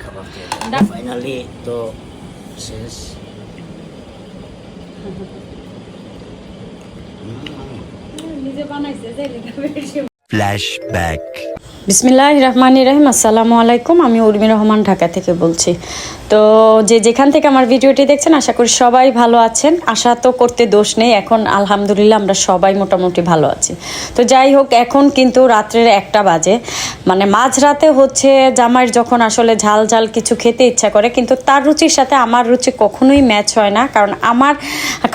খাবার দিয়ে ফাইনালি তো শেষ। ফ্ল্যাশব্যাক। বিসমিল্লাহির রহমানির রহিম। আসসালামু আলাইকুম। আমি উর্মি রহমান ঢাকা থেকে বলছি। তো যেখান থেকে আমার ভিডিওটি দেখছেন আশা করি সবাই ভালো আছেন। আশা তো করতে দোষ নেই, এখন আলহামদুলিল্লাহ আমরা সবাই মোটামুটি ভালো আছি। তো যাই হোক, এখন কিন্তু রাত্রের 1টা বাজে, মানে মাঝরাতে হচ্ছে জামাইয়ের যখন আসলে ঝাল ঝাল কিছু খেতে ইচ্ছা করে, কিন্তু তার রুচির সাথে আমার রুচি কখনোই ম্যাচ হয় না, কারণ আমার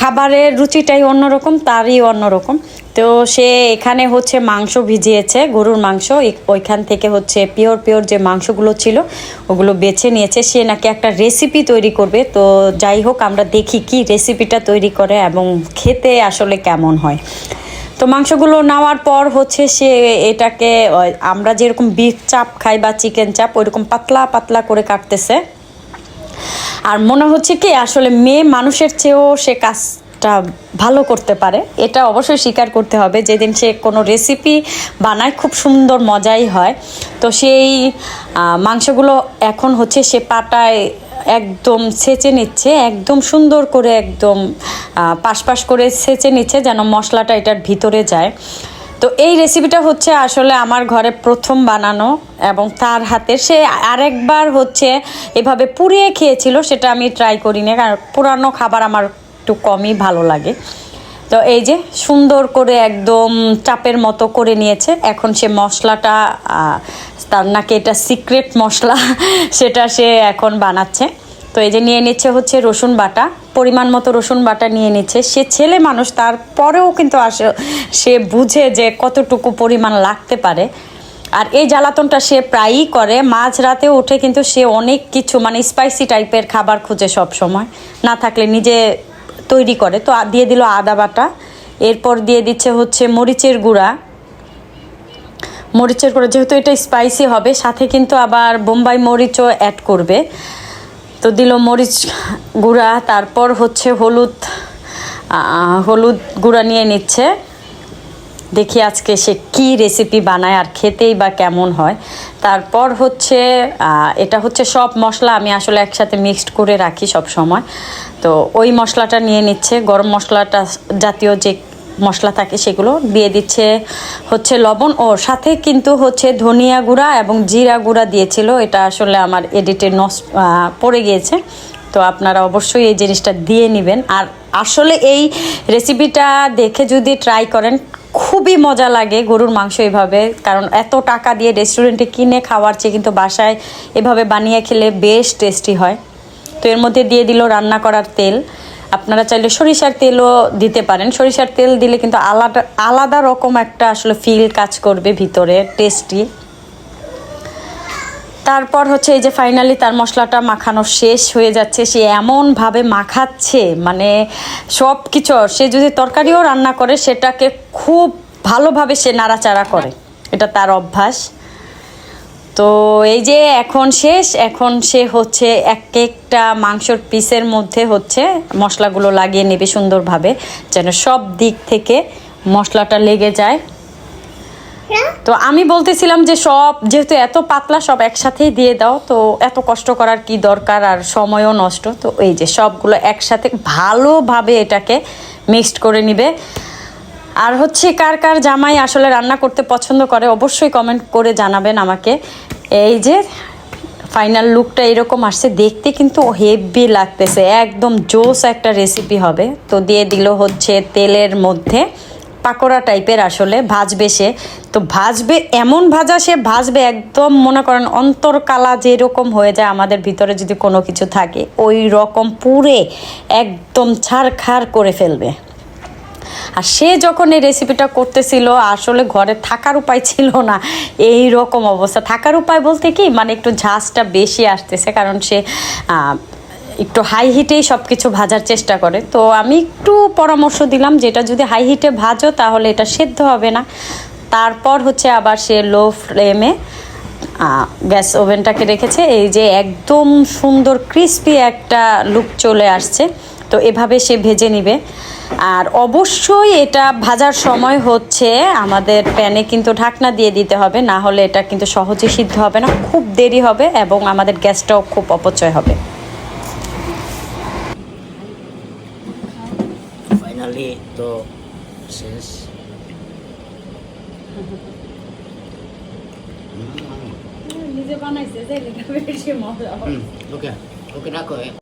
খাবারের রুচিটাই অন্যরকম, তারই অন্যরকম। তো সে এখানে হচ্ছে মাংস ভিজিয়েছে, গরুর মাংস। ওইখান থেকে হচ্ছে পিওর যে মাংসগুলো ছিল ওগুলো বেছে নিয়েছে। সে নাকি একটা রেসিপি তৈরি করবে। তো যাই হোক, আমরা দেখি কি রেসিপিটা তৈরি করে এবং খেতে আসলে কেমন হয়। তো মাংসগুলো নেওয়ার পর হচ্ছে সে এটাকে আমরা যেরকম বিফ চাপ খাই বা চিকেন চাপ ওইরকম পাতলা পাতলা করে কাটতেছে। আর মনে হচ্ছে কি আসলে মেয়ে মানুষের চেয়েও সে কাজটা ভালো করতে পারে, এটা অবশ্যই স্বীকার করতে হবে। যেদিন সে কোনো রেসিপি বানায় খুব সুন্দর মজাই হয়। তো সেই মাংসগুলো এখন হচ্ছে সে পাটায় একদম ছেঁচে নিচ্ছে, একদম সুন্দর করে, একদম পাশ করে ছেঁচে নিচ্ছে যেন মশলাটা এটার ভিতরে যায়। তো এই রেসিপিটা হচ্ছে আসলে আমার ঘরে প্রথম বানানো, এবং তার হাতে সে আরেকবার হচ্ছে এভাবে পুড়িয়ে খেয়েছিল, সেটা আমি ট্রাই করিনি, কারণ পুরানো খাবার আমার একটু কমই ভালো লাগে। তো এই যে সুন্দর করে একদম চাপের মতো করে নিয়েছে। এখন সে মশলাটা, তার নাকি এটা সিক্রেট মশলা, সেটা সে এখন বানাচ্ছে। তো এই যে নিয়ে নিচ্ছে হচ্ছে রসুন বাটা, পরিমাণ মতো রসুন বাটা নিয়ে নিচ্ছে। সে ছেলে মানুষ, তারপরেও কিন্তু সে বুঝে যে কতটুকু পরিমাণ লাগতে পারে। আর এই জ্বালাতনটা সে প্রায়ই করে। মাঝরাতে উঠে কিন্তু সে অনেক কিছু মানে স্পাইসি টাইপের খাবার খুঁজে, সব সময় না থাকলে নিজে তৈরি করে। তো দিয়ে দিল আদা বাটা, এরপর দিয়ে দিচ্ছে হচ্ছে মরিচের গুঁড়া, যেহেতু এটা স্পাইসি হবে, সাথে কিন্তু আবার বোম্বাই মরিচও অ্যাড করবে। তো দিল মরিচ গুঁড়া, তারপর হচ্ছে হলুদ গুঁড়া নিয়ে নিচ্ছে। দেখি আজকে সে কি রেসিপি বানায় আর খেতেই বা কেমন হয়। তারপর হচ্ছে এটা হচ্ছে সব মশলা আমি আসলে একসাথে মিক্সড করে রাখি সব সময়। তো ওই মশলাটা নিয়ে নিচ্ছে, গরম মশলাটা জাতীয় যে মশলা থাকে সেগুলো দিয়ে দিচ্ছে হচ্ছে লবণ, ও সাথে কিন্তু হচ্ছে ধনিয়া গুঁড়া এবং জিরা গুঁড়া দিয়েছিল। এটা আসলে আমার এডিটে পড়ে গিয়েছে, তো আপনারা অবশ্যই এই জিনিসটা দিয়ে নেবেন। আর আসলে এই রেসিপিটা দেখে যদি ট্রাই করেন খুবই মজা লাগে গরুর মাংস এভাবে, কারণ এত টাকা দিয়ে রেস্টুরেন্টে কিনে খাওয়ার চেয়ে কিন্তু বাসায় এভাবে বানিয়ে খেলে বেশ টেস্টি হয়। তো এর মধ্যে দিয়ে দিল রান্না করার তেল। আপনারা চাইলে সরিষার তেলও দিতে পারেন। সরিষার তেল দিলে কিন্তু আলাদা রকম একটা আসলে ফিল কাজ করবে ভিতরে, টেস্টি। তারপর হচ্ছে এই যে ফাইনালি তার মশলাটা মাখানো শেষ হয়ে যাচ্ছে। সে এমনভাবে মাখাচ্ছে, মানে সব কিছু, সে যদি তরকারিও রান্না করে সেটাকে খুব ভালোভাবে সে নাড়াচাড়া করে, এটা তার অভ্যাস। তো এই যে এখন শেষ, এখন সে হচ্ছে একটা মাংসর পিসের মধ্যে হচ্ছে মশলাগুলো লাগিয়ে নেবে সুন্দরভাবে, যেন সব দিক থেকে মশলাটা লেগে যায়। তো আমি বলতেছিলাম যে সব যেহেতু এত পাতলা, সব একসাথেই দিয়ে দাও, তো এত কষ্ট করার কি দরকার, আর সময়ও নষ্ট। তো এই যে সবগুলো একসাথে ভালোভাবে এটাকে মিক্সড করে নিবে। আর হচ্ছে কার কার জামাই আসলে রান্না করতে পছন্দ করে অবশ্যই কমেন্ট করে জানাবেন আমাকে। এই যে ফাইনাল লুকটা এরকম আসছে, দেখতে কিন্তু হেভি লাগতেছে, একদম জোস একটা রেসিপি হবে। তো দিয়ে দিল হচ্ছে তেলের মধ্যে পাকোড়া টাইপের, আসলে ভাজবে সে। তো ভাজবে, এমন ভাজা সে ভাজবে একদম মনে করেন অন্তরকালা যেরকম হয়ে যায় আমাদের ভিতরে যদি কোনো কিছু থাকে, ওই রকম পুরে একদম ছাড়খাড় করে ফেলবে। আর সে যখন এই রেসিপিটা করতেছিল আসলে ঘরে থাকার উপায় ছিল না, এই রকম অবস্থা। থাকার উপায় বলতে কি, মানে একটু ঝাঁজটা বেশি আসতেছে, কারণ সে একটু হাই হিটেই সব কিছু ভাজার চেষ্টা করে। তো আমি একটু পরামর্শ দিলাম যেটা যদি হাই হিটে ভাজো তাহলে এটা সেদ্ধ হবে না। তারপর হচ্ছে আবার সে লো ফ্লেমে গ্যাস ওভেনটাকে রেখেছে। এই যে একদম সুন্দর ক্রিস্পি একটা লুক চলে আসছে। তো এভাবে সে ভেজে নিবে। আর অবশ্যই এটা ভাজার সময় হচ্ছে আমাদের প্যানে কিন্তু ঢাকনা দিয়ে দিতে হবে, না হলে এটা কিন্তু সহজে সিদ্ধ হবে না, খুব দেরি হবে এবং আমাদের গ্যাসটাও খুব অপচয় হবে। ফাইনালি তো শেষ। নিজে বানাইছে যে বেশি মজা। ওকে ওকে রাখো।